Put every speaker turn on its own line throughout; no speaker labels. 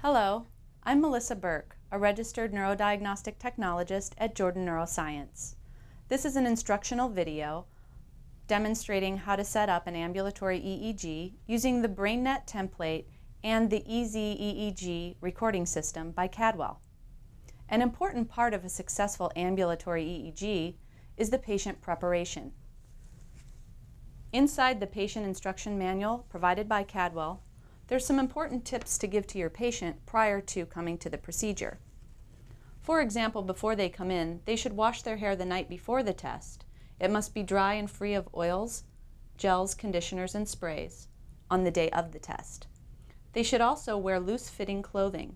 Hello, I'm Melissa Burke, a registered neurodiagnostic technologist at Jordan Neuroscience. This is an instructional video demonstrating how to set up an ambulatory EEG using the BrainNet template and the EZ-EEG recording system by Cadwell. An important part of a successful ambulatory EEG is the patient preparation. Inside the patient instruction manual provided by Cadwell, there's some important tips to give to your patient prior to coming to the procedure. For example, before they come in, they should wash their hair the night before the test. It must be dry and free of oils, gels, conditioners, and sprays on the day of the test. They should also wear loose-fitting clothing.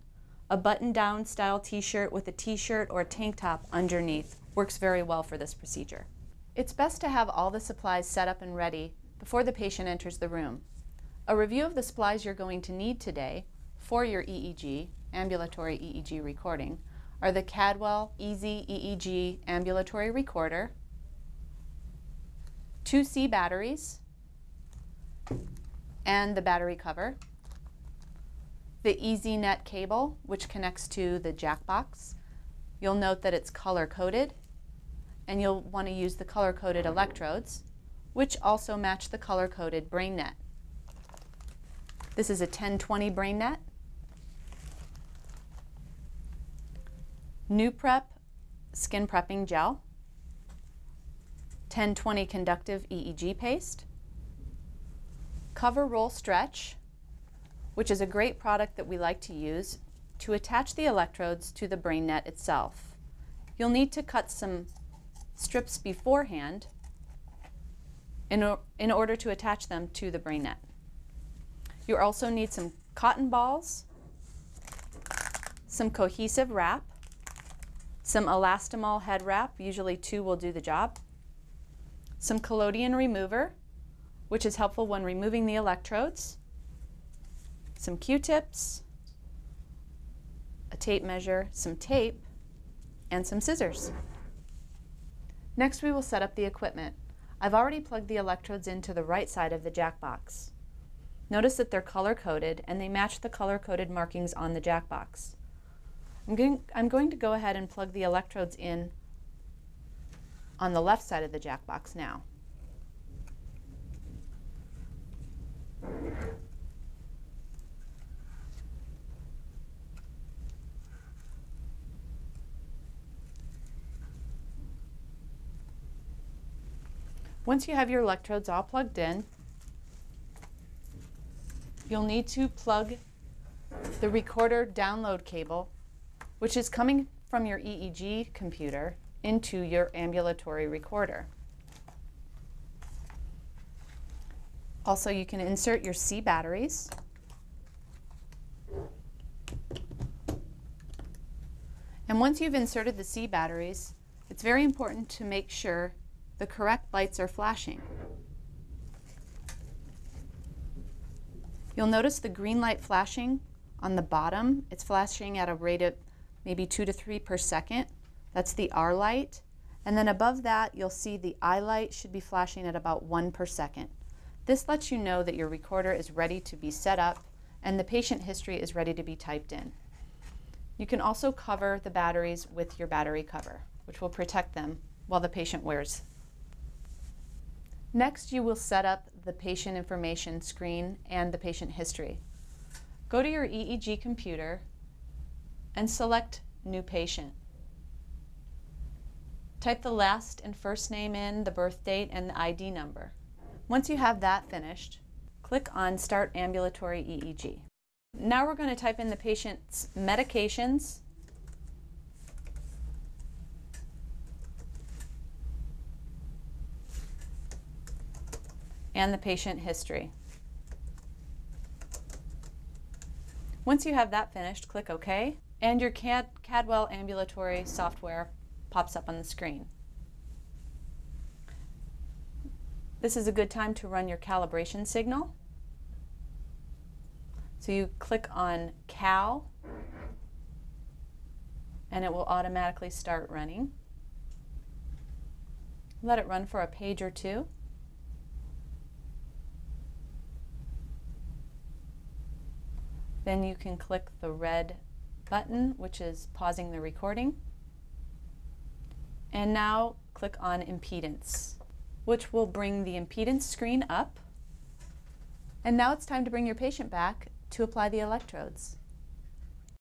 A button-down style t-shirt with a t-shirt or a tank top underneath works very well for this procedure. It's best to have all the supplies set up and ready before the patient enters the room. A review of the supplies you're going to need today for your EEG, ambulatory EEG recording, are the Cadwell EZ-EEG ambulatory recorder, 2 C batteries, and the battery cover, the EZNet cable, which connects to the jack box. You'll note that it's color-coded, and you'll want to use the color-coded electrodes, which also match the color-coded BrainNet. This is a 1020 BrainNet. New Prep skin prepping gel, 1020 conductive EEG paste, Cover Roll Stretch, which is a great product that we like to use to attach the electrodes to the BrainNet itself. You'll need to cut some strips beforehand in order to attach them to the BrainNet. You also need some cotton balls, some cohesive wrap, some elastomol head wrap, usually 2 will do the job, some collodion remover, which is helpful when removing the electrodes, some Q-tips, a tape measure, some tape, and some scissors. Next, we will set up the equipment. I've already plugged the electrodes into the right side of the jack box. Notice that they're color-coded and they match the color-coded markings on the jack box. I'm going to go ahead and plug the electrodes in on the left side of the jack box now. Once you have your electrodes all plugged in, you'll need to plug the recorder download cable, which is coming from your EEG computer, into your ambulatory recorder. Also, you can insert your C batteries. And once you've inserted the C batteries, it's very important to make sure the correct lights are flashing. You'll notice the green light flashing on the bottom. It's flashing at a rate of maybe 2 to 3 per second. That's the R light. And then above that, you'll see the I light should be flashing at about 1 per second. This lets you know that your recorder is ready to be set up and the patient history is ready to be typed in. You can also cover the batteries with your battery cover, which will protect them while the patient wears. Next, you will set up the patient information screen and the patient history. Go to your EEG computer and select New Patient. Type the last and first name in, the birth date, and the ID number. Once you have that finished, click on Start Ambulatory EEG. Now we're going to type in the patient's medications, and the patient history. Once you have that finished, click OK, and your Cadwell ambulatory software pops up on the screen. This is a good time to run your calibration signal. So you click on Cal, and it will automatically start running. Let it run for a page or two. Then you can click the red button, which is pausing the recording. And now click on impedance, which will bring the impedance screen up. And now it's time to bring your patient back to apply the electrodes.